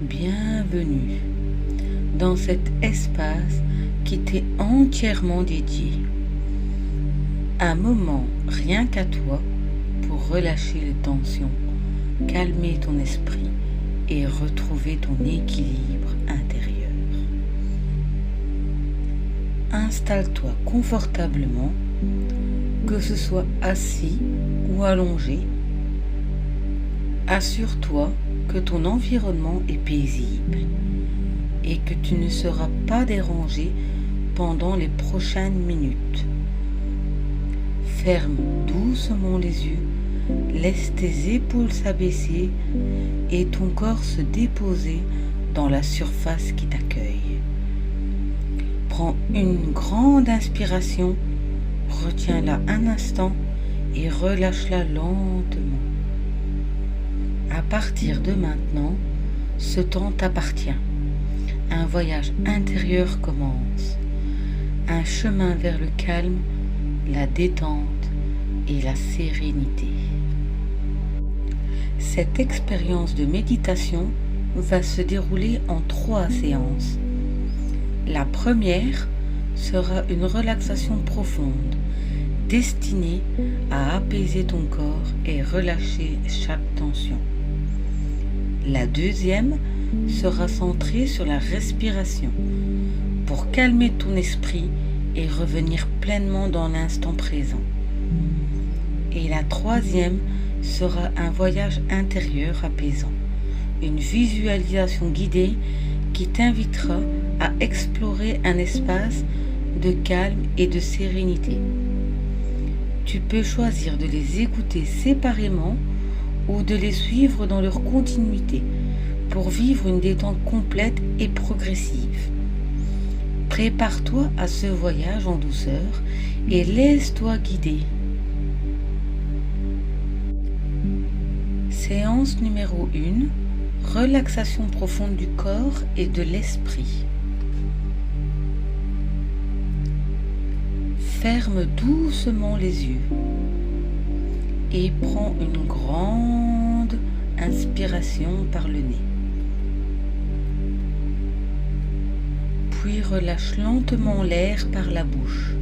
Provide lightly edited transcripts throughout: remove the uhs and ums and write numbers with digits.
Bienvenue dans cet espace qui t'est entièrement dédié. Un moment rien qu'à toi pour relâcher les tensions, calmer ton esprit et retrouver ton équilibre intérieur. Installe-toi confortablement, que ce soit assis ou allongé. Assure-toi que ton environnement est paisible et que tu ne seras pas dérangé pendant les prochaines minutes. Ferme doucement les yeux, laisse tes épaules s'abaisser et ton corps se déposer dans la surface qui t'accueille. Prends une grande inspiration, retiens-la un instant et relâche-la lentement. À partir de maintenant, ce temps t'appartient. Un voyage intérieur commence. Un chemin vers le calme, la détente et la sérénité. Cette expérience de méditation va se dérouler en 3 séances. La première sera une relaxation profonde, destinée à apaiser ton corps et relâcher chaque tension. La deuxième sera centrée sur la respiration pour calmer ton esprit et revenir pleinement dans l'instant présent. Et la troisième sera un voyage intérieur apaisant, une visualisation guidée qui t'invitera à explorer un espace de calme et de sérénité. Tu peux choisir de les écouter séparément ou de les suivre dans leur continuité pour vivre une détente complète et progressive. Prépare-toi à ce voyage en douceur et laisse-toi guider. Séance numéro 1, relaxation profonde du corps et de l'esprit. Ferme doucement les yeux et prends une grande inspiration par le nez. Puis relâche lentement l'air par la bouche.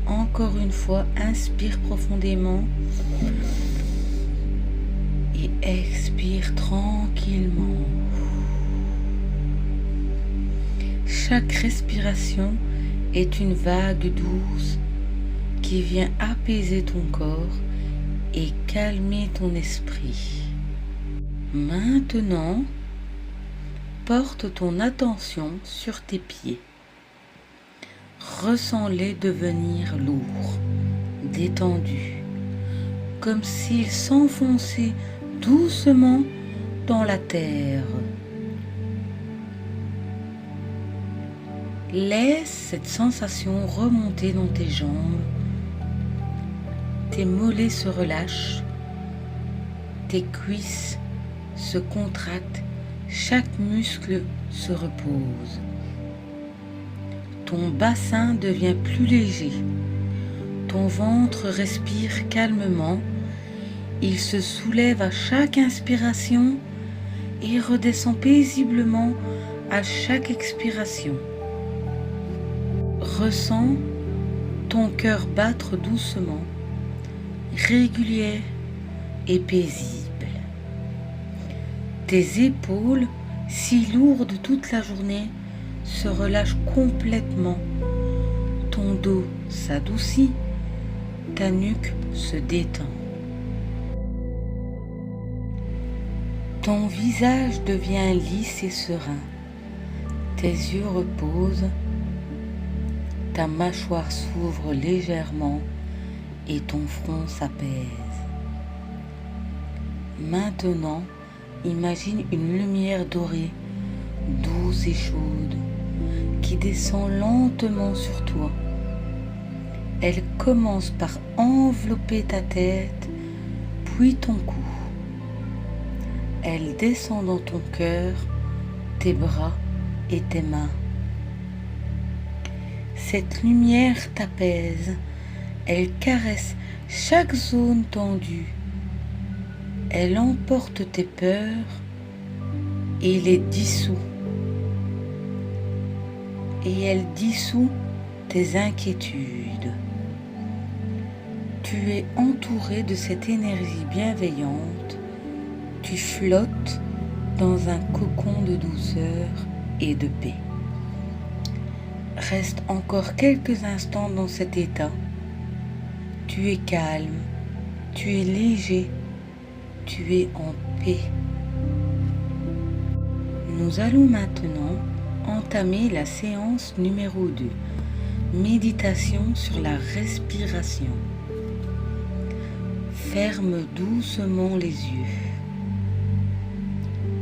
Encore une fois, inspire profondément et expire tranquillement. Chaque respiration est une vague douce qui vient apaiser ton corps et calmer ton esprit. Maintenant, porte ton attention sur tes pieds. Ressens-les devenir lourds, détendus, comme s'ils s'enfonçaient doucement dans la terre. Laisse cette sensation remonter dans tes jambes. Tes mollets se relâchent, tes cuisses se contractent, chaque muscle se repose. Ton bassin devient plus léger, ton ventre respire calmement, il se soulève à chaque inspiration et redescend paisiblement à chaque expiration. Ressens ton cœur battre doucement, régulier et paisible. Tes épaules, si lourdes toute la journée, se relâchent complètement. Ton dos s'adoucit, ta nuque se détend. Ton visage devient lisse et serein. Tes yeux reposent, ta mâchoire s'ouvre légèrement et ton front s'apaise. Maintenant, imagine une lumière dorée, douce et chaude, qui descend lentement sur toi. Elle commence par envelopper ta tête, puis ton cou. Elle descend dans ton cœur, tes bras et tes mains. Cette lumière t'apaise, elle caresse chaque zone tendue. Elle emporte tes peurs et les dissout. Et elle dissout tes inquiétudes. Tu es entouré de cette énergie bienveillante. Tu flottes dans un cocon de douceur et de paix. Reste encore quelques instants dans cet état. Tu es calme, tu es léger, tu es en paix. Nous allons maintenant entamer la séance numéro 2, méditation sur la respiration. Ferme doucement les yeux.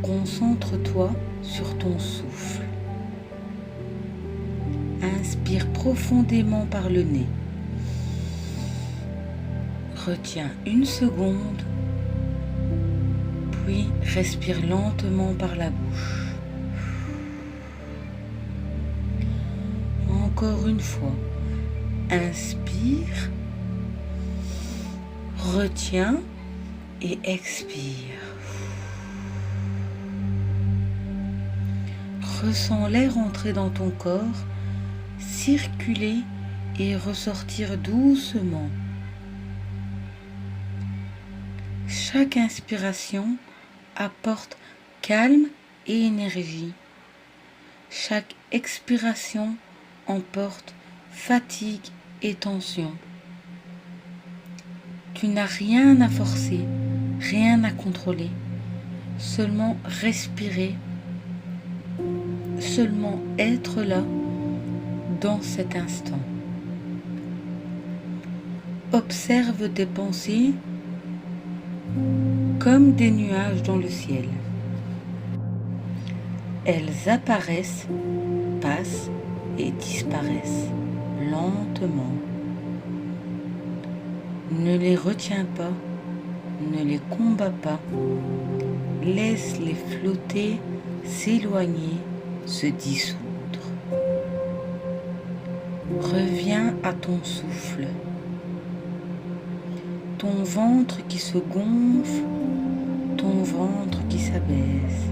Concentre-toi sur ton souffle. Inspire profondément par le nez. Retiens 1 seconde, puis respire lentement par la bouche. Encore une fois, inspire, retiens et expire. Ressens l'air entrer dans ton corps, circuler et ressortir doucement. Chaque inspiration apporte calme et énergie. Chaque expiration emporte fatigue et tension. Tu n'as rien à forcer, rien à contrôler, seulement respirer, seulement être là dans cet instant. Observe tes pensées comme des nuages dans le ciel. Elles apparaissent, passent et disparaissent lentement. Ne les retiens pas, ne les combats pas. Laisse-les flotter, s'éloigner, se dissoudre. Reviens à ton souffle. Ton ventre qui se gonfle, ton ventre qui s'abaisse.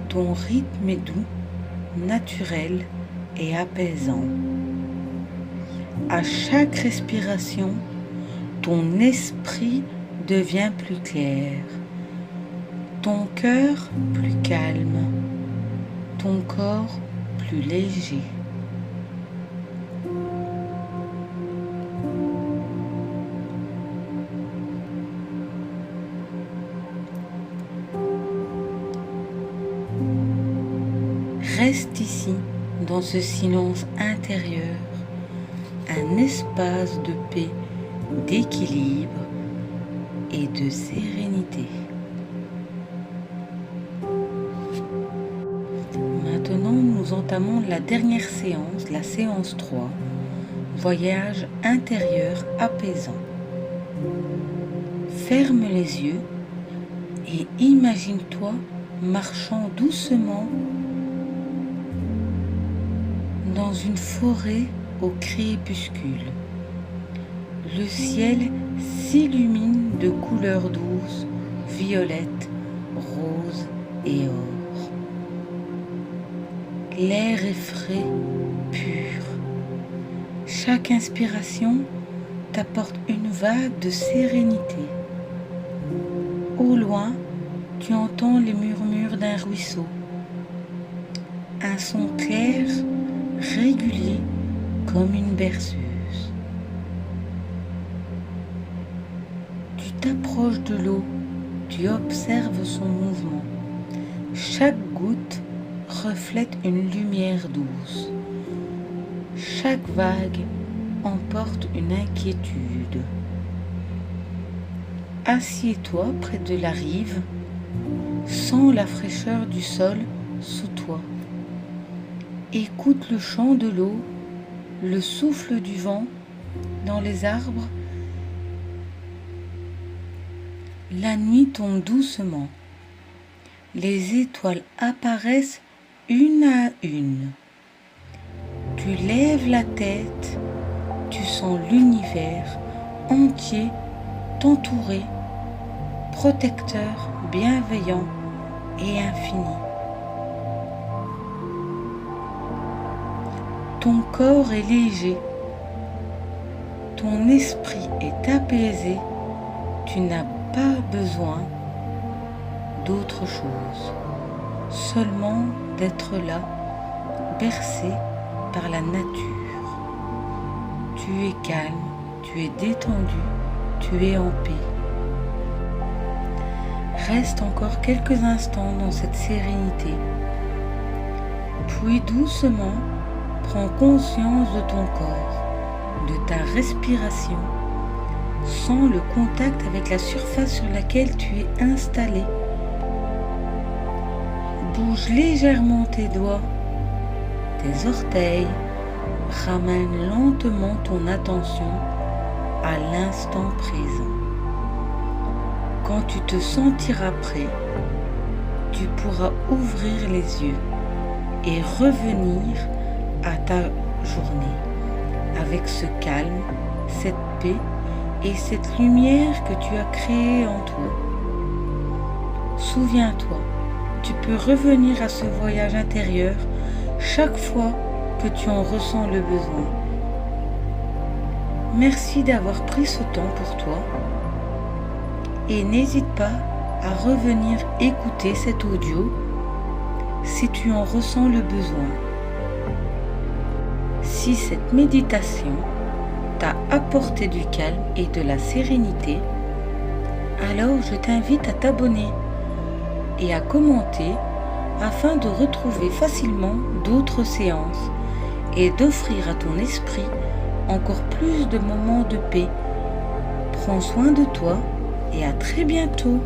Ton rythme est doux, naturel et apaisant. À chaque respiration, ton esprit devient plus clair, ton cœur plus calme, ton corps plus léger. Reste ici, dans ce silence intérieur, un espace de paix, d'équilibre et de sérénité. Maintenant, nous entamons la dernière séance, la séance 3, voyage intérieur apaisant. Ferme les yeux et imagine-toi marchant doucement dans une forêt au crépuscule. Le ciel s'illumine de couleurs douces, violettes, roses et or. L'air est frais, pur. Chaque inspiration t'apporte une vague de sérénité. Au loin, tu entends les murmures d'un ruisseau. Un son clair, régulier comme une berceuse. Tu t'approches de l'eau, tu observes son mouvement. Chaque goutte reflète une lumière douce. Chaque vague emporte une inquiétude. Assieds-toi près de la rive, sens la fraîcheur du sol sous toi. Écoute le chant de l'eau, le souffle du vent dans les arbres. La nuit tombe doucement. Les étoiles apparaissent une à une. Tu lèves la tête, tu sens l'univers entier t'entourer protecteur, bienveillant et infini. Ton corps est léger, ton esprit est apaisé, tu n'as pas besoin d'autre chose, seulement d'être là, bercé par la nature. Tu es calme, tu es détendu, tu es en paix. Reste encore quelques instants dans cette sérénité, puis doucement prends conscience de ton corps, de ta respiration, sens le contact avec la surface sur laquelle tu es installé. Bouge légèrement tes doigts, tes orteils, ramène lentement ton attention à l'instant présent. Quand tu te sentiras prêt, tu pourras ouvrir les yeux et revenir à ta journée avec ce calme, cette paix et cette lumière que tu as créée en toi. Souviens-toi, tu peux revenir à ce voyage intérieur chaque fois que tu en ressens le besoin. Merci d'avoir pris ce temps pour toi et n'hésite pas à revenir écouter cet audio si tu en ressens le besoin. Si cette méditation t'a apporté du calme et de la sérénité, alors je t'invite à t'abonner et à commenter afin de retrouver facilement d'autres séances et d'offrir à ton esprit encore plus de moments de paix. Prends soin de toi et à très bientôt.